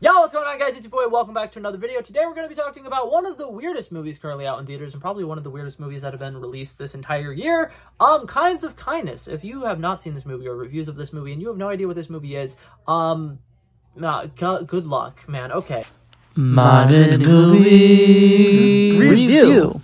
Yo, what's going on, guys? It's your boy. Welcome back to another video. Today we're going to be talking about one of the weirdest movies currently out in theaters, and probably one of the weirdest movies that have been released this entire year, Kinds of Kindness. If you have not seen this movie or reviews of this movie and you have no idea what this movie is, good luck, man. Okay. Modern Movie Review.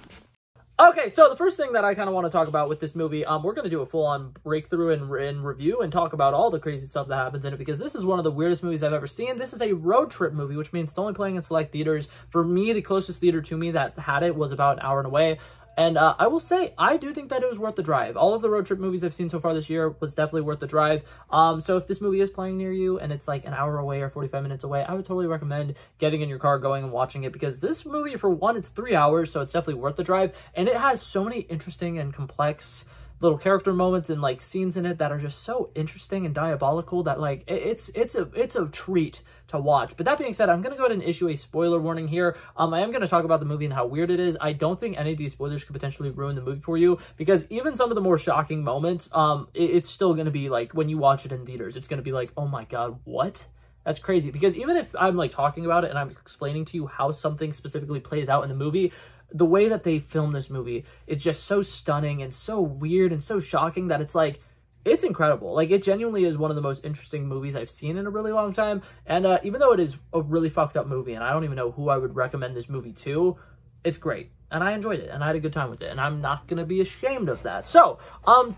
Okay, so the first thing that I kind of want to talk about with this movie, we're going to do a full-on breakthrough and review and talk about all the crazy stuff that happens in it, because this is one of the weirdest movies I've ever seen. This is a road trip movie, which means it's only playing in select theaters. For me, the closest theater to me that had it was about an hour away. And I will say, I do think that it was worth the drive. All of the road trip movies I've seen so far this year was definitely worth the drive. So if this movie is playing near you and it's like an hour away or 45 minutes away, I would totally recommend getting in your car, going and watching it, because this movie, for one, it's 3 hours, so it's definitely worth the drive. And it has so many interesting and complex little character moments and like scenes in it that are just so interesting and diabolical that like it's a treat to watch. But that being said, I'm gonna go ahead and issue a spoiler warning here. I am gonna talk about the movie and how weird it is. I don't think any of these spoilers could potentially ruin the movie for you, because even some of the more shocking moments, it's still gonna be like, when you watch it in theaters, it's gonna be like, oh my god, what? That's crazy. Because even if I'm like talking about it and I'm explaining to you how something specifically plays out in the movie, the way that they film this movie is just so stunning and so weird and so shocking that it's like, it's incredible. Like, it genuinely is one of the most interesting movies I've seen in a really long time. And even though it is a really fucked up movie, and I don't even know who I would recommend this movie to, it's great. And I enjoyed it, and I had a good time with it, and I'm not gonna be ashamed of that. So,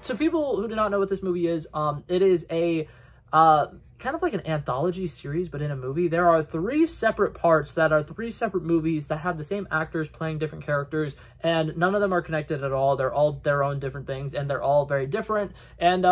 to people who do not know what this movie is, it is a kind of like an anthology series, but in a movie. There are 3 separate parts that are 3 separate movies that have the same actors playing different characters, and none of them are connected at all. They're all their own different things, and they're all very different. And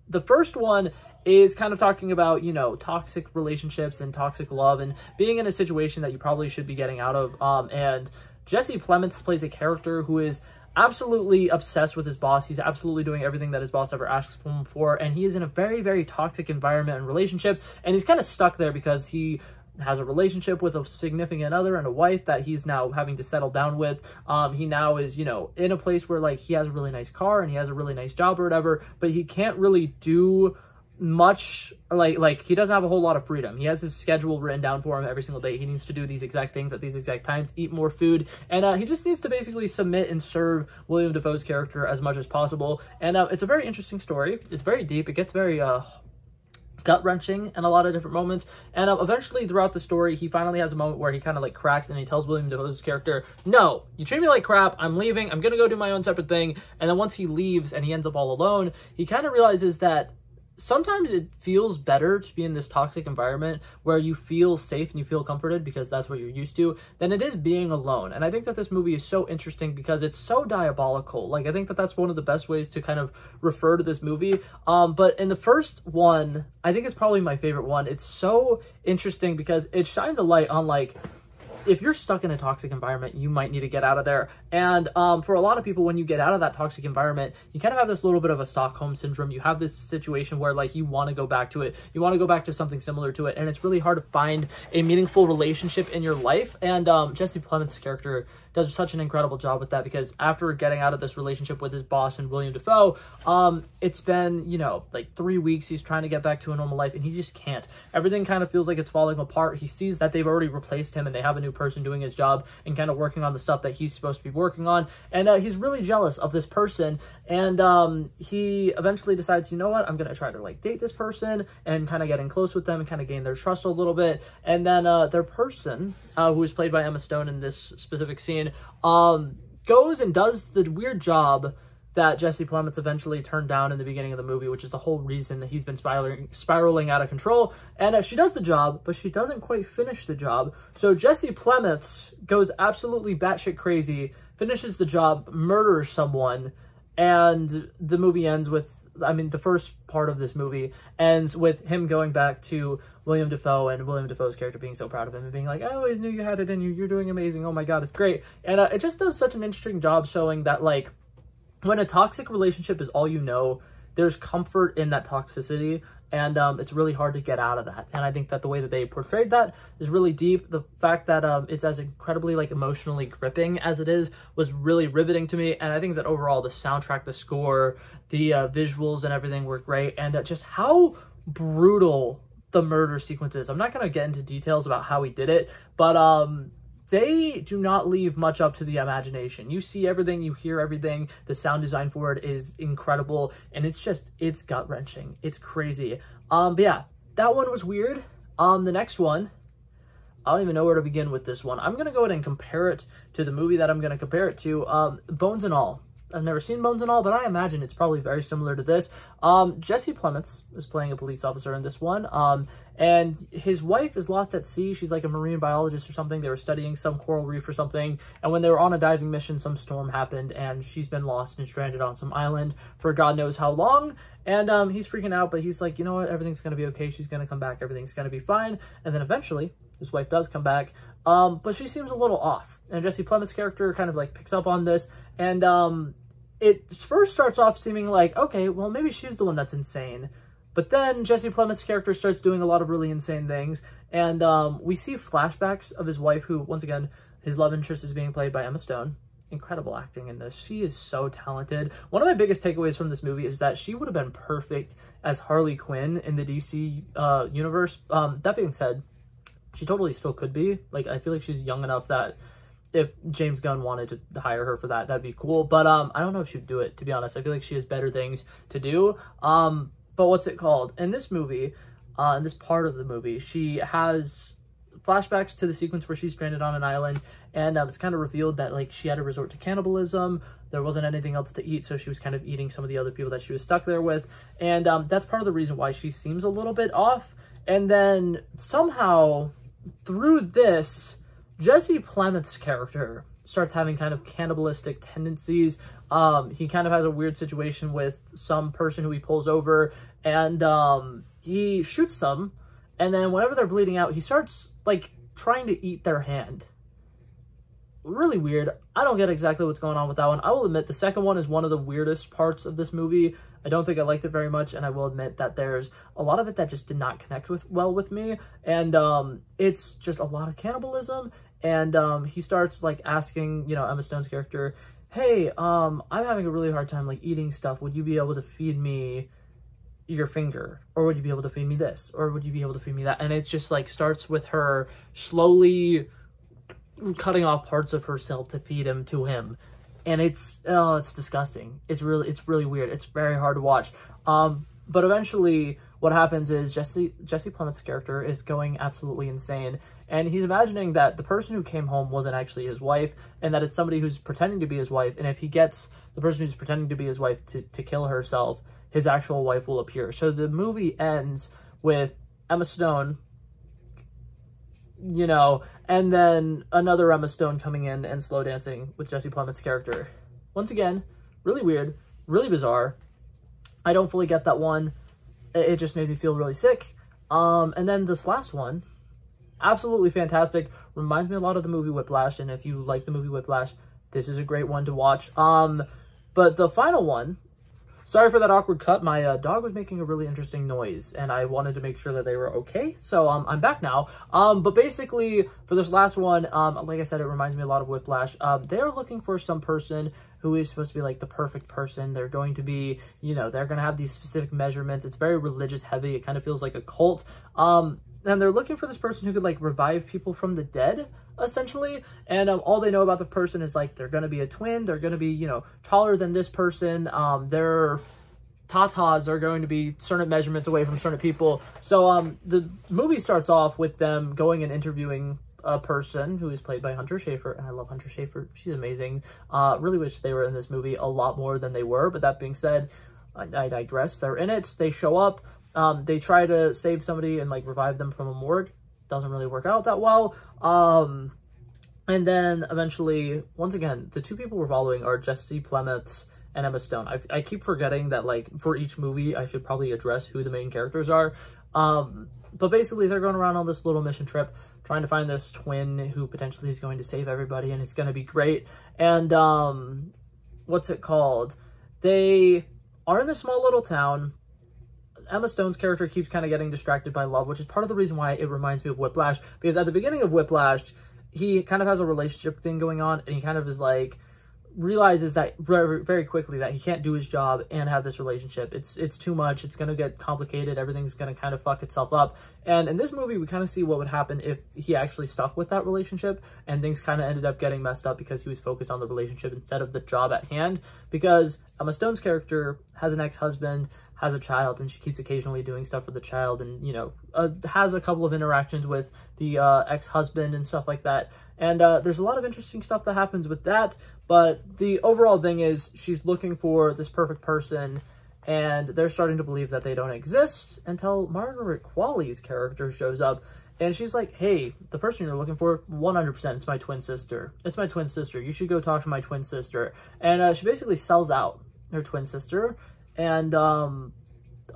the first one is kind of talking about, you know, toxic relationships and toxic love and being in a situation that you probably should be getting out of. And Jesse Plemons plays a character who is absolutely obsessed with his boss. He's absolutely doing everything that his boss ever asks him for, and he is in a very, very toxic environment and relationship, and he's kind of stuck there because he has a relationship with a significant other and a wife that he's now having to settle down with. He now is, you know, in a place where like he has a really nice car and he has a really nice job or whatever, but he can't really do much. Like he doesn't have a whole lot of freedom. He has his schedule written down for him every single day. He needs to do these exact things at these exact times, eat more food, and he just needs to basically submit and serve William Dafoe's character as much as possible. And it's a very interesting story. It's very deep. It gets very gut-wrenching in a lot of different moments, and eventually throughout the story, he finally has a moment where he kind of like cracks, and he tells William Dafoe's character, no, you treat me like crap, I'm leaving, I'm gonna go do my own separate thing. And then once he leaves and he ends up all alone, he kind of realizes that sometimes it feels better to be in this toxic environment where you feel safe and you feel comforted because that's what you're used to, than it is being alone. And I think that this movie is so interesting because it's so diabolical. Like, I think that that's one of the best ways to kind of refer to this movie. But in the first one, I think it's probably my favorite one. It's so interesting because it shines a light on, like, if you're stuck in a toxic environment, you might need to get out of there. And for a lot of people, when you get out of that toxic environment, you kind of have this little bit of a Stockholm syndrome. You have this situation where like you want to go back to it. You want to go back to something similar to it. And it's really hard to find a meaningful relationship in your life. And Jesse Plemons' character does such an incredible job with that, because after getting out of this relationship with his boss and William Dafoe, it's been, you know, like 3 weeks. He's trying to get back to a normal life and he just can't. Everything kind of feels like it's falling apart. He sees that they've already replaced him and they have a new person doing his job and kind of working on the stuff that he's supposed to be working on. And he's really jealous of this person. And he eventually decides, you know what, I'm going to try to like date this person and kind of getting close with them and kind of gain their trust a little bit. And then their person, who is played by Emma Stone in this specific scene, goes and does the weird job that Jesse Plemons eventually turned down in the beginning of the movie, which is the whole reason that he's been spiraling out of control. And she does the job, but she doesn't quite finish the job. So Jesse Plemons goes absolutely batshit crazy, finishes the job, murders someone, and the movie ends with, I mean, the first part of this movie ends with him going back to William Dafoe and William Dafoe's character being so proud of him and being like, I always knew you had it in you. You're doing amazing. Oh my God, it's great. And it just does such an interesting job showing that, like, when a toxic relationship is all you know, there's comfort in that toxicity, and it's really hard to get out of that. And I think that the way that they portrayed that is really deep. The fact that it's as incredibly like emotionally gripping as it is was really riveting to me. And I think that overall the soundtrack, the score, the visuals and everything were great. And just how brutal the murder sequences. I'm not going to get into details about how he did it, but they do not leave much up to the imagination. You see everything, you hear everything. The sound design for it is incredible, and it's gut-wrenching. It's crazy. But yeah, that one was weird. The next one, I don't even know where to begin with this one. I'm going to go ahead and compare it to the movie that I'm going to compare it to, Bones and All. I've never seen Bones and All, but I imagine it's probably very similar to this. Jesse Plemons is playing a police officer in this one, and his wife is lost at sea. She's like a marine biologist or something. They were studying some coral reef or something, and when they were on a diving mission, some storm happened, and she's been lost and stranded on some island for God knows how long, and he's freaking out, but he's like, you know what, everything's going to be okay. She's going to come back. Everything's going to be fine, and then eventually, his wife does come back, but she seems a little off. And Jesse Plemons' character kind of like picks up on this, and it first starts off seeming like, okay, well, maybe she's the one that's insane. But then Jesse Plemons' character starts doing a lot of really insane things, and we see flashbacks of his wife, who, once again, his love interest is being played by Emma Stone. Incredible acting in this. She is so talented. One of my biggest takeaways from this movie is that she would have been perfect as Harley Quinn in the DC universe. That being said, she totally still could be. Like, I feel like she's young enough that if James Gunn wanted to hire her for that, that'd be cool. But I don't know if she'd do it, to be honest. I feel like she has better things to do. But what's it called? In this movie, in this part of the movie, she has flashbacks to the sequence where she's stranded on an island, and it's kind of revealed that like she had to resort to cannibalism. There wasn't anything else to eat, so she was kind of eating some of the other people that she was stuck there with. And that's part of the reason why she seems a little bit off. And then somehow through this, Jesse Plemons' character starts having kind of cannibalistic tendencies. He kind of has a weird situation with some person who he pulls over, and he shoots them, and then whenever they're bleeding out, he starts like trying to eat their hand. Really weird. I don't get exactly what's going on with that one. I will admit the second one is one of the weirdest parts of this movie. I don't think I liked it very much, and I will admit that there's a lot of it that just did not connect well with me, and it's just a lot of cannibalism. And he starts like asking, you know, Emma Stone's character, hey, I'm having a really hard time like eating stuff. Would you be able to feed me your finger? Or would you be able to feed me this? Or would you be able to feed me that? And it's just like starts with her slowly cutting off parts of herself to feed him to him. And it's disgusting. It's really weird. It's very hard to watch. But eventually what happens is Jesse Plemons' character is going absolutely insane. And he's imagining that the person who came home wasn't actually his wife, and that it's somebody who's pretending to be his wife. And if he gets the person who's pretending to be his wife to kill herself, his actual wife will appear. So the movie ends with Emma Stone, you know, and then another Emma Stone coming in and slow dancing with Jesse Plemons' character. Once again, really weird, really bizarre. I don't fully get that one. It just made me feel really sick. And then this last one, absolutely fantastic. Reminds me a lot of the movie Whiplash, and if you like the movie Whiplash, this is a great one to watch. But the final one, sorry for that awkward cut. My dog was making a really interesting noise, and I wanted to make sure that they were okay. So I'm back now. But basically, for this last one, like I said, it reminds me a lot of Whiplash. They're looking for some person who is supposed to be like the perfect person. They're going to be, you know, they're going to have these specific measurements. It's very religious heavy. It kind of feels like a cult. And they're looking for this person who could like revive people from the dead, essentially. And all they know about the person is like, they're going to be a twin. They're going to be, you know, taller than this person. Their tatas are going to be certain measurements away from certain people. So the movie starts off with them going and interviewing a person who is played by Hunter Schafer, and I love Hunter Schafer. She's amazing. Really wish they were in this movie a lot more than they were, but that being said, I digress. They're in it. They show up. They try to save somebody and like revive them from a morgue. Doesn't really work out that well. And then eventually, once again, the two people we're following are Jesse Plemons and Emma Stone. I keep forgetting that like for each movie, I should probably address who the main characters are. But basically, they're going around on this little mission trip, trying to find this twin who potentially is going to save everybody, and it's going to be great. And what's it called? They are in this small little town. Emma Stone's character keeps kind of getting distracted by love, which is part of the reason why it reminds me of Whiplash, because at the beginning of Whiplash, he kind of has a relationship thing going on, and he kind of is like realizes that very, very quickly that he can't do his job and have this relationship. It's too much. It's going to get complicated. Everything's going to kind of fuck itself up. And in this movie, we kind of see what would happen if he actually stuck with that relationship and things kind of ended up getting messed up because he was focused on the relationship instead of the job at hand. Because Emma Stone's character has an ex-husband, has a child, and she keeps occasionally doing stuff for the child and, you know, has a couple of interactions with the ex-husband and stuff like that. And there's a lot of interesting stuff that happens with that. But the overall thing is she's looking for this perfect person, and they're starting to believe that they don't exist until Margaret Qualley's character shows up. And she's like, hey, the person you're looking for, 100%, it's my twin sister. It's my twin sister. You should go talk to my twin sister. And she basically sells out her twin sister. And a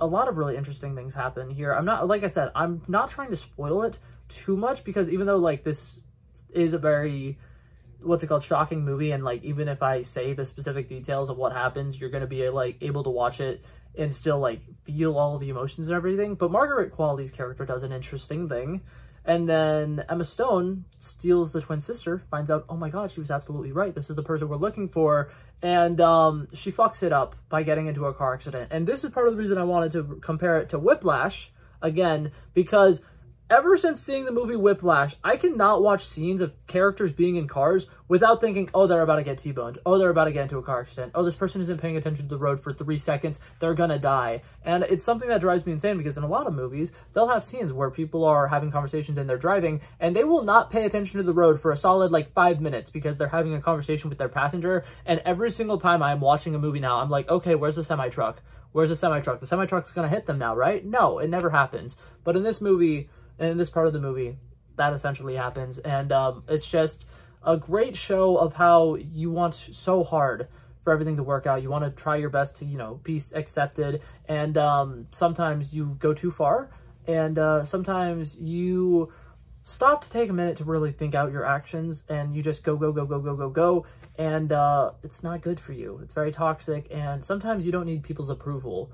lot of really interesting things happen here. I'm not, like I said, I'm not trying to spoil it too much because even though, like, this is a very, what's it called, shocking movie, and like even if I say the specific details of what happens, you're going to be like able to watch it and still like feel all of the emotions and everything. But Margaret Qualley's character does an interesting thing, and then Emma Stone steals the twin sister, finds out, oh my god, she was absolutely right, this is the person we're looking for, and she fucks it up by getting into a car accident. And this is part of the reason I wanted to compare it to Whiplash again, because ever since seeing the movie Whiplash, I cannot watch scenes of characters being in cars without thinking, oh, they're about to get T-boned. Oh, they're about to get into a car accident. Oh, this person isn't paying attention to the road for 3 seconds. They're gonna die. And it's something that drives me insane because in a lot of movies, they'll have scenes where people are having conversations and they're driving and they will not pay attention to the road for a solid like 5 minutes because they're having a conversation with their passenger. And every single time I'm watching a movie now, I'm like, okay, where's the semi-truck? Where's the semi-truck? The semi-truck's gonna hit them now, right? No, it never happens. But in this movie, and in this part of the movie, that essentially happens. And it's just a great show of how you want so hard for everything to work out. You want to try your best to, you know, be accepted. And sometimes you go too far. And sometimes you stop to take a minute to really think out your actions. And you just go, go, go, go, go, go, go. And it's not good for you. It's very toxic. And sometimes you don't need people's approval.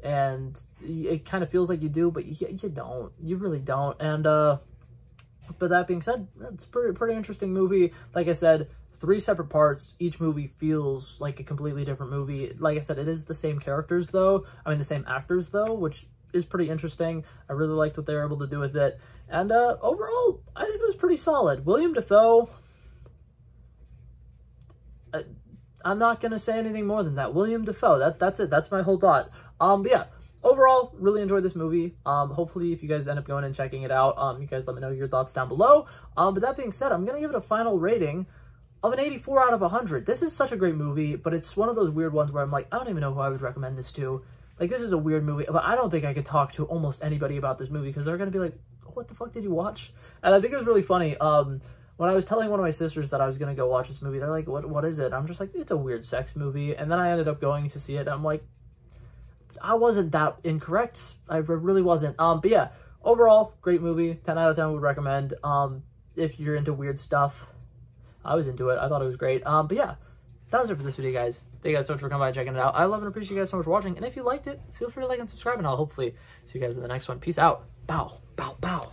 And it kind of feels like you do, but you don't. You really don't. And but that being said, it's a pretty interesting movie. Like I said, 3 separate parts. Each movie feels like a completely different movie. Like I said, it is the same characters though. I mean, the same actors though, which is pretty interesting. I really liked what they were able to do with it. And overall, I think it was pretty solid. William Dafoe, I'm not going to say anything more than that. William Dafoe, that's it. That's my whole thought. But yeah, overall, really enjoyed this movie. Hopefully, if you guys end up going and checking it out, you guys let me know your thoughts down below. But that being said, I'm going to give it a final rating of an 84 out of 100. This is such a great movie, but it's one of those weird ones where I'm like, I don't even know who I would recommend this to. Like, this is a weird movie, but I don't think I could talk to almost anybody about this movie because they're going to be like, what the fuck did you watch? And I think it was really funny. When I was telling one of my sisters that I was going to go watch this movie, they're like, what is it? I'm just like, it's a weird sex movie. And then I ended up going to see it, and I'm like, I wasn't that incorrect. I really wasn't. But yeah, overall, great movie. 10 out of 10 would recommend. If you're into weird stuff, I was into it. I thought it was great. But yeah, that was it for this video, guys. Thank you guys so much for coming by and checking it out. I love and appreciate you guys so much for watching. And if you liked it, feel free to like and subscribe, and I'll hopefully see you guys in the next one. Peace out. Bow, bow, bow.